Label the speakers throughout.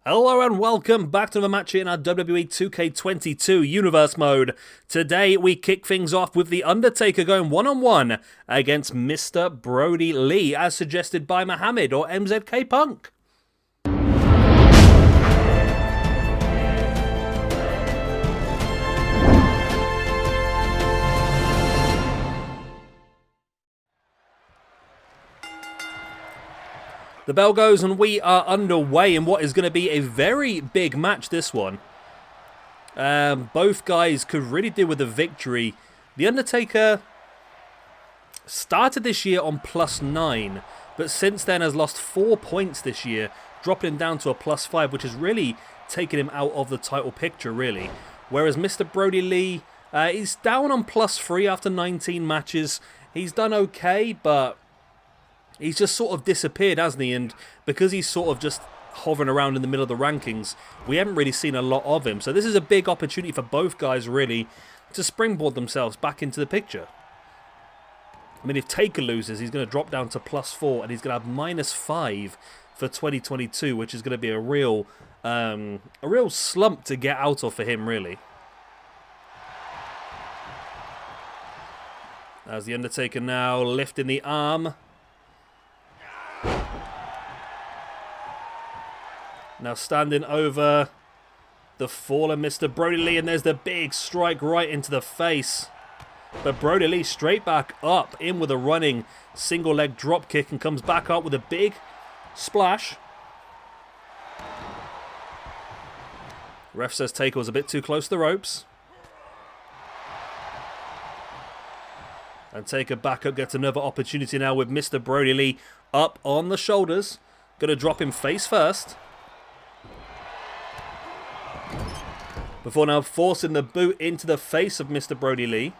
Speaker 1: Hello and welcome back to the match in our WWE 2K22 Universe mode. Today we kick things off with The Undertaker going one-on-one against Mr. Brodie Lee, as suggested by Mohammed or MZK Punk. The bell goes and we are underway in what is going to be a very big match, this one. Both guys could really do with a victory. The Undertaker started this year on +9, but since then has lost 4 points this year, dropping him down to a +5, which has really taken him out of the title picture, really. Whereas Mr. Brodie Lee, he's down on +3 after 19 matches. He's done okay, but he's just sort of disappeared, hasn't he? And because he's sort of just hovering around in the middle of the rankings, we haven't really seen a lot of him. So this is a big opportunity for both guys, really, to springboard themselves back into the picture. I mean, if Taker loses, he's going to drop down to +4, and he's going to have -5 for 2022, which is going to be a real slump to get out of for him, really. As the Undertaker now lifting the arm. Now standing over the fallen Mr. Brodie Lee, and there's the big strike right into the face. But Brodie Lee straight back up, in with a running single leg drop kick, and comes back up with a big splash. Ref says Taker was a bit too close to the ropes. And Taker back up, gets another opportunity now with Mr. Brodie Lee up on the shoulders. Going to drop him face first. Before now forcing the boot into the face of Mr. Brodie Lee.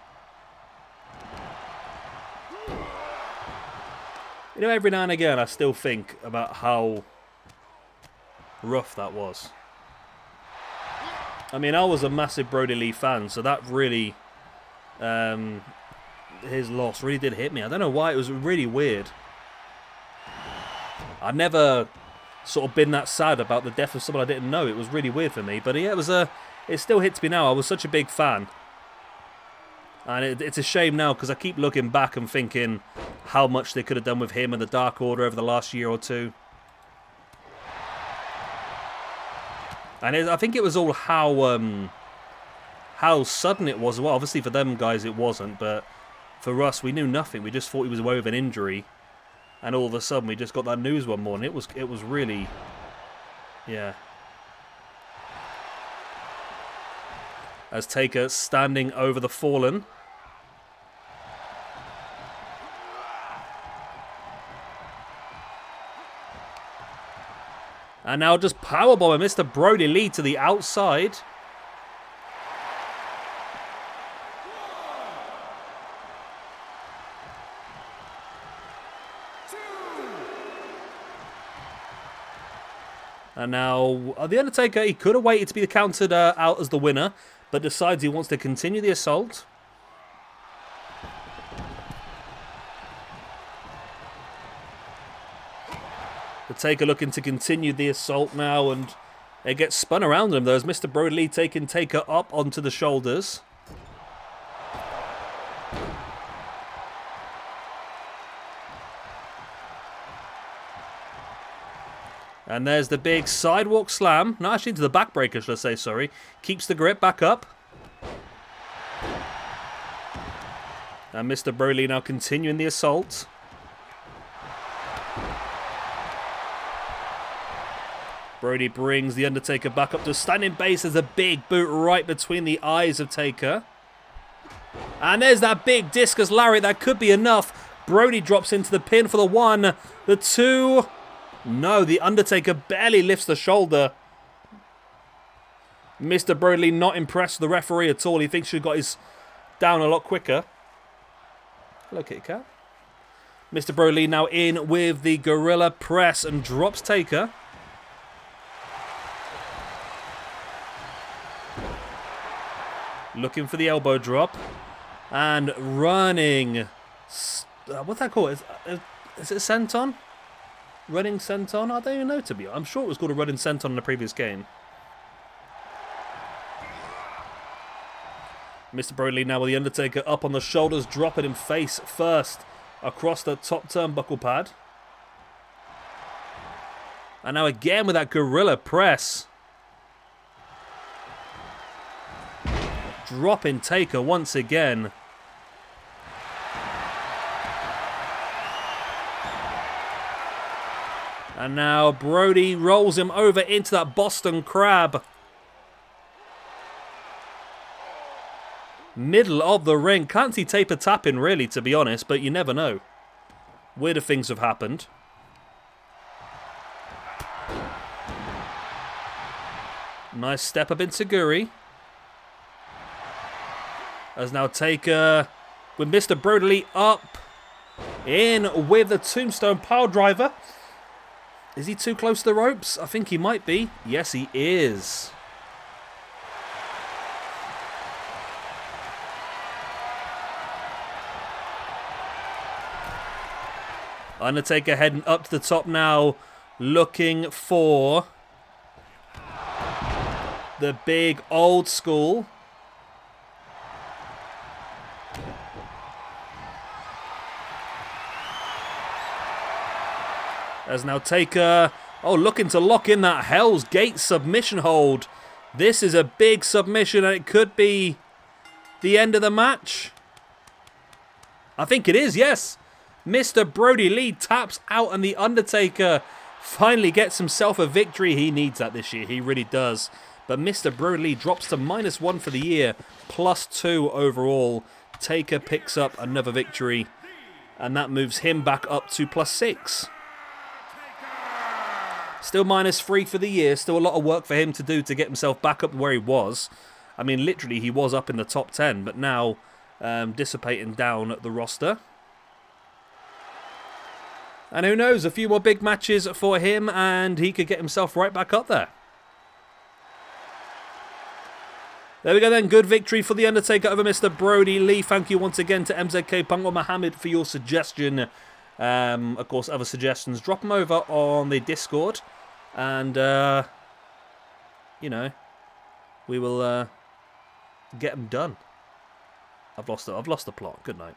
Speaker 1: You know, every now and again I still think about how rough that was. I mean, I was a massive Brodie Lee fan, so that really, his loss really did hit me. I don't know why, it was really weird. I'd never sort of been that sad about the death of someone I didn't know. It was really weird for me, but yeah, it still hits me now. I was such a big fan. And it's a shame now, because I keep looking back and thinking how much they could have done with him and the Dark Order over the last year or two. And I think it was all how sudden it was. Well, obviously for them guys it wasn't, but for us, we knew nothing. We just thought he was away with an injury. And all of a sudden we just got that news one morning. It was really, yeah. As Taker standing over the fallen. And now just powerbombing Mr. Brodie Lee to the outside. And now the Undertaker, he could have waited to be counted out as the winner, but decides he wants to continue the assault. The Taker looking to continue the assault now, and it gets spun around him though, as Mr. Brodie Lee taking Taker up onto the shoulders. And there's the big sidewalk slam. No, actually into the backbreaker, should I say, sorry. Keeps the grip back up. And Mr. Brodie Lee now continuing the assault. Brodie brings the Undertaker back up to standing base. There's a big boot right between the eyes of Taker. And there's that big discus lariat. That could be enough. Brodie drops into the pin for the 1, the 2... No, the Undertaker barely lifts the shoulder. Mr. Brodie Lee not impressed with the referee at all. He thinks he got his down a lot quicker. Hello, Kitty Cat. Mr. Brodie Lee now in with the Gorilla Press and drops Taker. Looking for the elbow drop. And running. What's that called? Is it a senton? Running senton? I don't even know, to be honest. I'm sure it was called a running senton in the previous game. Mr. Brodie now with the Undertaker up on the shoulders, dropping him face first across the top turnbuckle pad. And now again with that gorilla press. Dropping Taker once again. And now Brodie rolls him over into that Boston Crab. Middle of the ring. Can't see Taker tapping really, to be honest, but you never know. Weirder things have happened. Nice step up into Guri. As now Taker with Mr. Brodie up. In with the Tombstone Pile Driver. Is he too close to the ropes? I think he might be. Yes, he is. Undertaker heading up to the top now, looking for the big old school. As now Taker, looking to lock in that Hell's Gate submission hold. This is a big submission and it could be the end of the match. I think it is, yes. Mr. Brodie Lee taps out and the Undertaker finally gets himself a victory. He needs that this year, he really does. But Mr. Brodie Lee drops to -1 for the year, +2 overall. Taker picks up another victory and that moves him back up to +6. Still -3 for the year. Still a lot of work for him to do to get himself back up where he was. I mean, literally, he was up in the top 10, but now dissipating down the roster. And who knows, a few more big matches for him, and he could get himself right back up there. There we go then. Good victory for The Undertaker over Mr. Brodie Lee. Thank you once again to MZK Punk or Mohammed for your suggestion. Of course, other suggestions, drop them over on the Discord. And, you know, we will get them done. I've lost the plot. Good night.